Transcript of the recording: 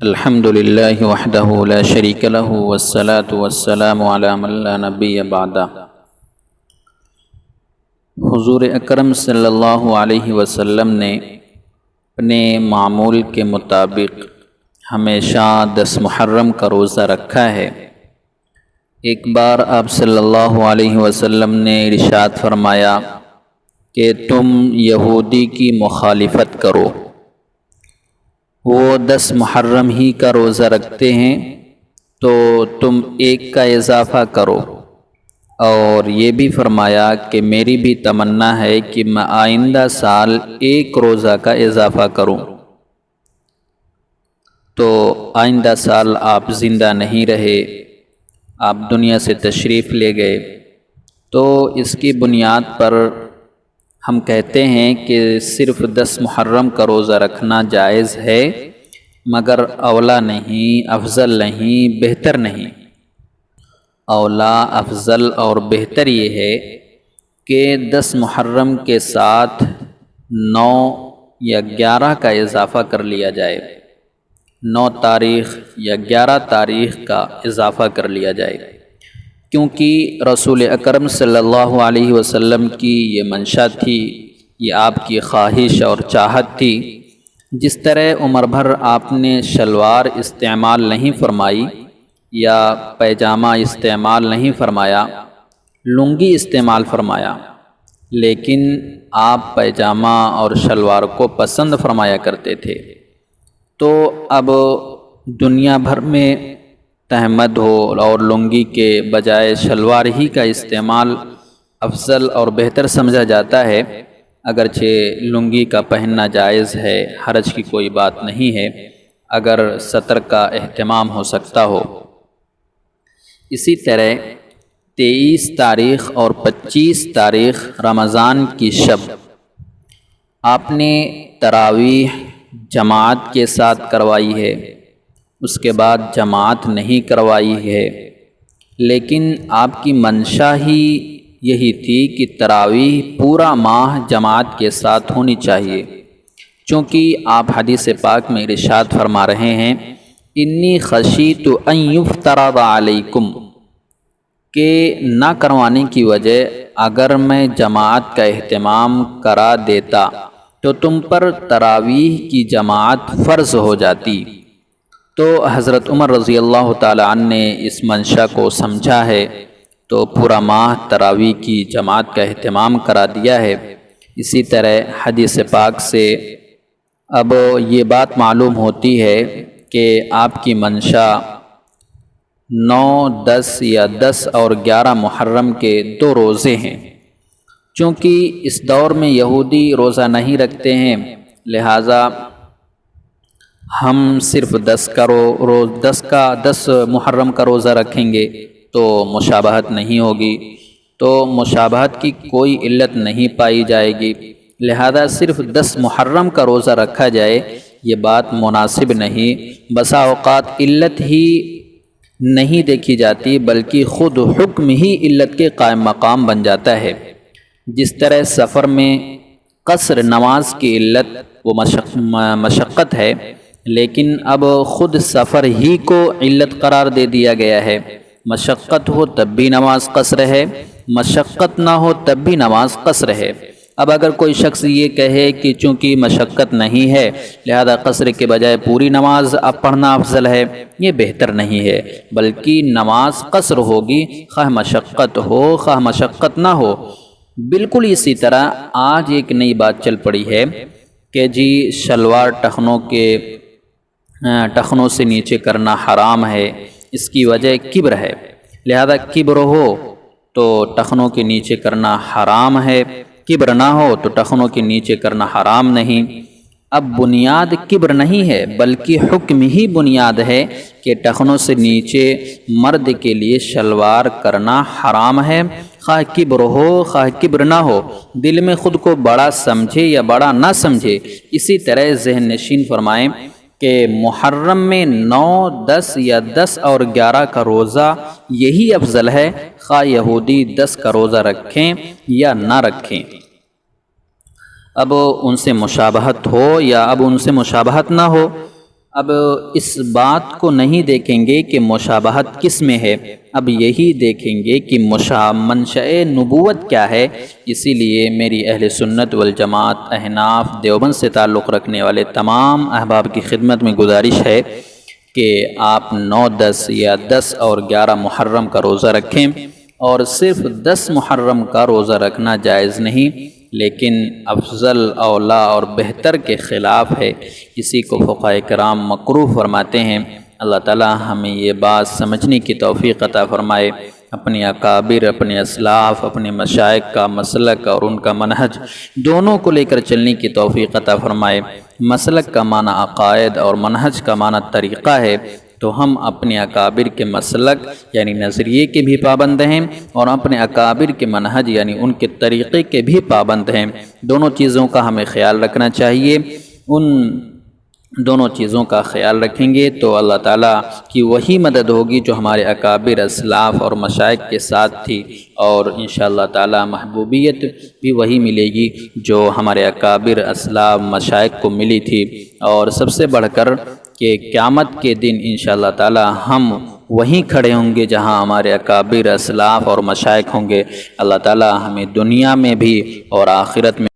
الحمد للہ وحدہ لا شریک لہ والصلاة والسلام علی من لا نبی بعدہ۔ حضور اکرم صلی اللہ علیہ وسلم نے اپنے معمول کے مطابق ہمیشہ 10 محرم کا روزہ رکھا ہے۔ ایک بار آپ صلی اللہ علیہ وسلم نے ارشاد فرمایا کہ تم یہودی کی مخالفت کرو، وہ 10 محرم ہی کا روزہ رکھتے ہیں تو تم ایک کا اضافہ کرو، اور یہ بھی فرمایا کہ میری بھی تمنا ہے کہ میں آئندہ سال ایک روزہ کا اضافہ کروں۔ تو آئندہ سال آپ زندہ نہیں رہے، آپ دنیا سے تشریف لے گئے، تو اس کی بنیاد پر ہم کہتے ہیں کہ صرف 10 محرم کا روزہ رکھنا جائز ہے، مگر اولا نہیں، افضل نہیں، بہتر نہیں۔ اولا، افضل اور بہتر یہ ہے کہ 10 محرم کے ساتھ 9 یا 11 کا اضافہ کر لیا جائے، 9 تاریخ یا 11 تاریخ کا اضافہ کر لیا جائے، کیونکہ رسول اکرم صلی اللہ علیہ وسلم کی یہ منشا تھی، یہ آپ کی خواہش اور چاہت تھی۔ جس طرح عمر بھر آپ نے شلوار استعمال نہیں فرمائی یا پیجامہ استعمال نہیں فرمایا، لنگی استعمال فرمایا، لیکن آپ پیجامہ اور شلوار کو پسند فرمایا کرتے تھے، تو اب دنیا بھر میں تہمد ہو اور لنگی کے بجائے شلوار ہی کا استعمال افضل اور بہتر سمجھا جاتا ہے۔ اگرچہ لنگی کا پہننا جائز ہے، حرج کی کوئی بات نہیں ہے اگر سطر کا اہتمام ہو سکتا ہو۔ اسی طرح 23 تاریخ اور 25 تاریخ رمضان کی شب آپ نے تراویح جماعت کے ساتھ کروائی ہے، اس کے بعد جماعت نہیں کروائی ہے، لیکن آپ کی منشا ہی یہی تھی کہ تراویح پورا ماہ جماعت کے ساتھ ہونی چاہیے، چونکہ آپ حدیث پاک میں ارشاد فرما رہے ہیں انی خشیت ان یفترض علیکم، کہ نہ کروانے کی وجہ اگر میں جماعت کا اہتمام کرا دیتا تو تم پر تراویح کی جماعت فرض ہو جاتی۔ تو حضرت عمر رضی اللہ تعالی عنہ نے اس منشا کو سمجھا ہے، تو پورا ماہ تراویح کی جماعت کا اہتمام کرا دیا ہے۔ اسی طرح حدیث پاک سے اب یہ بات معلوم ہوتی ہے کہ آپ کی منشا 9، 10 یا 10 اور 11 محرم کے 2 روزے ہیں۔ چونکہ اس دور میں یہودی روزہ نہیں رکھتے ہیں، لہٰذا ہم صرف 10 محرم کا روزہ رکھیں گے تو مشابہت نہیں ہوگی، تو مشابہت کی کوئی علت نہیں پائی جائے گی، لہذا صرف 10 محرم کا روزہ رکھا جائے، یہ بات مناسب نہیں۔ بسا اوقات علت ہی نہیں دیکھی جاتی بلکہ خود حکم ہی علت کے قائم مقام بن جاتا ہے۔ جس طرح سفر میں قصر نماز کی علت وہ مشقت ہے، لیکن اب خود سفر ہی کو علت قرار دے دیا گیا ہے۔ مشقت ہو تب بھی نماز قصر ہے، مشقت نہ ہو تب بھی نماز قصر ہے۔ اب اگر کوئی شخص یہ کہے کہ چونکہ مشقت نہیں ہے لہذا قصر کے بجائے پوری نماز اب پڑھنا افضل ہے، یہ بہتر نہیں ہے، بلکہ نماز قصر ہوگی، خواہ مشقت ہو خواہ مشقت نہ ہو۔ بالکل اسی طرح آج ایک نئی بات چل پڑی ہے کہ جی شلوار ٹخنوں سے نیچے کرنا حرام ہے، اس کی وجہ کبر ہے، لہذا کبر ہو تو ٹخنوں کے نیچے کرنا حرام ہے، کبر نہ ہو تو ٹخنوں کے نیچے کرنا حرام نہیں۔ اب بنیاد کبر نہیں ہے بلکہ حکم ہی بنیاد ہے کہ ٹخنوں سے نیچے مرد کے لیے شلوار کرنا حرام ہے، خواہ کبر ہو خواہ کبر نہ ہو، دل میں خود کو بڑا سمجھے یا بڑا نہ سمجھے۔ اسی طرح ذہن نشین فرمائیں کہ محرم میں 9، 10 یا 10 اور 11 کا روزہ یہی افضل ہے، خواہ یہودی 10 کا روزہ رکھیں یا نہ رکھیں۔ اب ان سے مشابہت ہو یا اب ان سے مشابہت نہ ہو، اب اس بات کو نہیں دیکھیں گے کہ مشابہت کس میں ہے، اب یہی دیکھیں گے کہ منشأ نبوت کیا ہے۔ اسی لیے میری اہل سنت والجماعت احناف دیوبند سے تعلق رکھنے والے تمام احباب کی خدمت میں گزارش ہے کہ آپ 9، 10 یا 10 اور 11 محرم کا روزہ رکھیں، اور صرف 10 محرم کا روزہ رکھنا جائز نہیں، لیکن افضل، اولا اور بہتر کے خلاف ہے، اسی کو فقہاء کرام مکروہ فرماتے ہیں۔ اللہ تعالی ہمیں یہ بات سمجھنے کی توفیق عطا فرمائے، اپنے اکابر، اپنے اسلاف، اپنے مشائخ کا مسلک اور ان کا منہج دونوں کو لے کر چلنے کی توفیق عطا فرمائے۔ مسلک کا معنی عقائد اور منہج کا معنی طریقہ ہے، تو ہم اپنے اکابر کے مسلک یعنی نظریے کے بھی پابند ہیں، اور اپنے اکابر کے منہج یعنی ان کے طریقے کے بھی پابند ہیں۔ دونوں چیزوں کا ہمیں خیال رکھنا چاہیے۔ ان دونوں چیزوں کا خیال رکھیں گے تو اللہ تعالیٰ کی وہی مدد ہوگی جو ہمارے اکابر، اسلاف اور مشائخ کے ساتھ تھی، اور انشاءاللہ تعالیٰ محبوبیت بھی وہی ملے گی جو ہمارے اکابر، اسلاف، مشائخ کو ملی تھی۔ اور سب سے بڑھ کر کہ قیامت کے دن انشاءاللہ تعالیٰ ہم وہیں کھڑے ہوں گے جہاں ہمارے اکابر، اسلاف اور مشائخ ہوں گے۔ اللہ تعالیٰ ہمیں دنیا میں بھی اور آخرت میں